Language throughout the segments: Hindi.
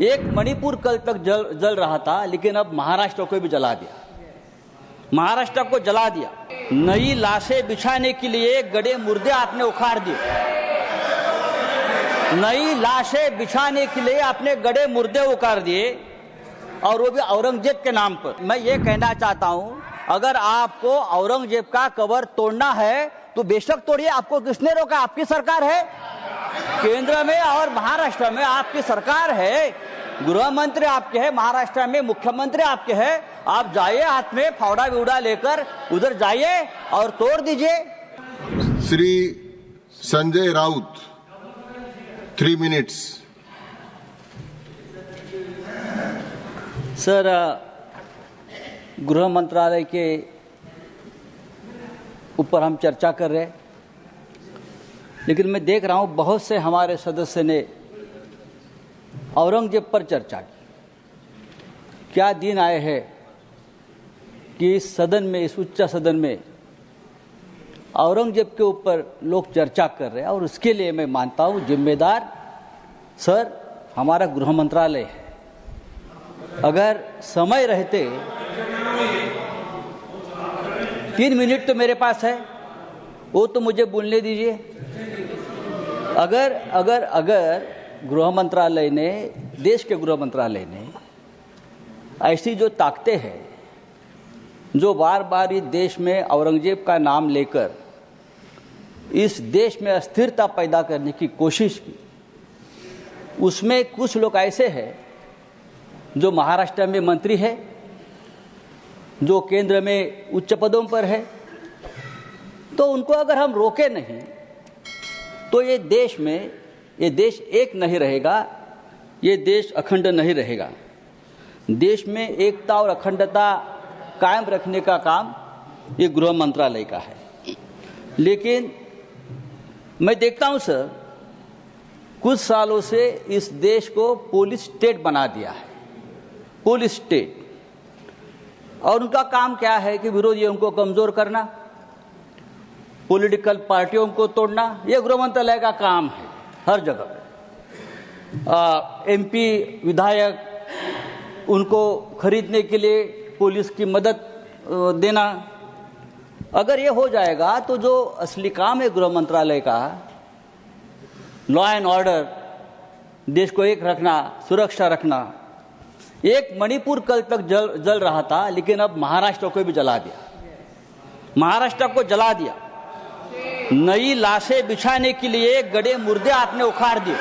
एक मणिपुर कल तक जल रहा था, लेकिन अब महाराष्ट्र को भी जला दिया। महाराष्ट्र को जला दिया। नई लाशें बिछाने के लिए गड़े मुर्दे आपने उखाड़ दिए। नई लाशें बिछाने के लिए आपने गड़े मुर्दे उखाड़ दिए, और वो भी औरंगजेब के नाम पर। मैं ये कहना चाहता हूं, अगर आपको औरंगजेब का कबर तोड़ना है तो बेशक तोड़िए। आपको किसने रोका? आपकी सरकार है, केंद्र में और महाराष्ट्र में आपकी सरकार है। गृह मंत्री आपके हैं, महाराष्ट्र में मुख्यमंत्री आपके हैं। आप जाइए, हाथ में फावड़ा विवड़ा लेकर उधर जाइए और तोड़ दीजिए। श्री संजय राउत, 3 मिनट्स। सर, गृह मंत्रालय के ऊपर हम चर्चा कर रहे हैं, लेकिन मैं देख रहा हूं बहुत से हमारे सदस्य ने औरंगजेब पर चर्चा की। क्या दिन आए हैं कि इस सदन में, इस उच्च सदन में औरंगजेब के ऊपर लोग चर्चा कर रहे हैं, और उसके लिए मैं मानता हूं जिम्मेदार सर हमारा गृह मंत्रालय है। अगर समय रहते 3 मिनट तो मेरे पास है, वो तो मुझे बोलने दीजिए। अगर गृह मंत्रालय ने, देश के गृह मंत्रालय ने ऐसी जो ताकतें हैं, जो बार बार इस देश में औरंगजेब का नाम लेकर इस देश में अस्थिरता पैदा करने की कोशिश की, उसमें कुछ लोग ऐसे हैं जो महाराष्ट्र में मंत्री है, जो केंद्र में उच्च पदों पर है, तो उनको अगर हम रोके नहीं तो ये देश एक नहीं रहेगा, ये देश अखंड नहीं रहेगा। देश में एकता और अखंडता कायम रखने का काम ये गृह मंत्रालय का है। लेकिन मैं देखता हूं सर, कुछ सालों से इस देश को पुलिस स्टेट बना दिया है, पुलिस स्टेट। और उनका काम क्या है कि विरोधियों को कमजोर करना, पॉलिटिकल पार्टियों को तोड़ना। यह गृह मंत्रालय का काम है हर जगह। एमपी विधायक, उनको खरीदने के लिए पुलिस की मदद देना। अगर ये हो जाएगा तो जो असली काम है गृह मंत्रालय का, लॉ एंड ऑर्डर, देश को एक रखना, सुरक्षा रखना। एक मणिपुर कल तक जल रहा था, लेकिन अब महाराष्ट्र को भी जला दिया। महाराष्ट्र को जला दिया। नई लाशें बिछाने के लिए गड़े मुर्दे आपने उखाड़ दिए।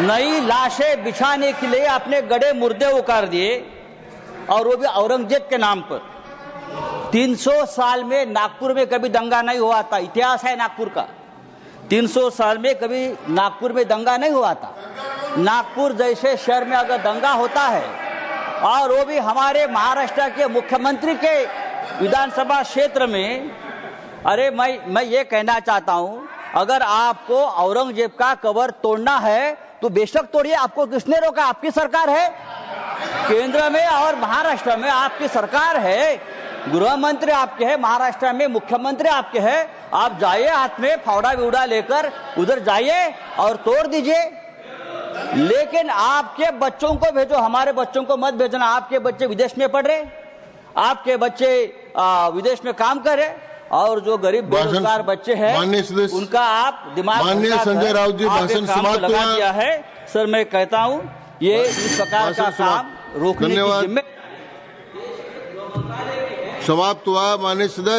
नई लाशें बिछाने के लिए आपने गड़े मुर्दे उखाड़ दिए, और वो भी औरंगजेब के नाम पर। 300 साल में नागपुर में कभी दंगा नहीं हुआ था। इतिहास है नागपुर का। 300 साल में कभी नागपुर में दंगा नहीं हुआ था। नागपुर जैसे शहर में अगर दंगा होता है, और वो भी हमारे महाराष्ट्र के मुख्यमंत्री के विधानसभा क्षेत्र में, अरे मैं ये कहना चाहता हूं, अगर आपको औरंगजेब का कबर तोड़ना है तो बेशक तोड़िए। आपको किसने रोका? आपकी सरकार है, केंद्र में और महाराष्ट्र में आपकी सरकार है। गृह मंत्री आपके हैं, महाराष्ट्र में मुख्यमंत्री आपके हैं। आप जाइए, हाथ में फावड़ा विवड़ा लेकर उधर जाइए और तोड़ दीजिए। लेकिन आपके बच्चों को भेजो, हमारे बच्चों को मत भेजना। आपके बच्चे विदेश में पढ़ रहे, आपके बच्चे विदेश में काम कर रहे, और जो गरीब बेरोजगार बच्चे हैं उनका आप दिमाग माननीय संजय राउत जी भाषण समाप्त लगा दिया है। सर, मैं कहता हूं ये इस प्रकार का काम रोकने की जिम्मेदारी समाप्त हुआ। माननीय सदस्य।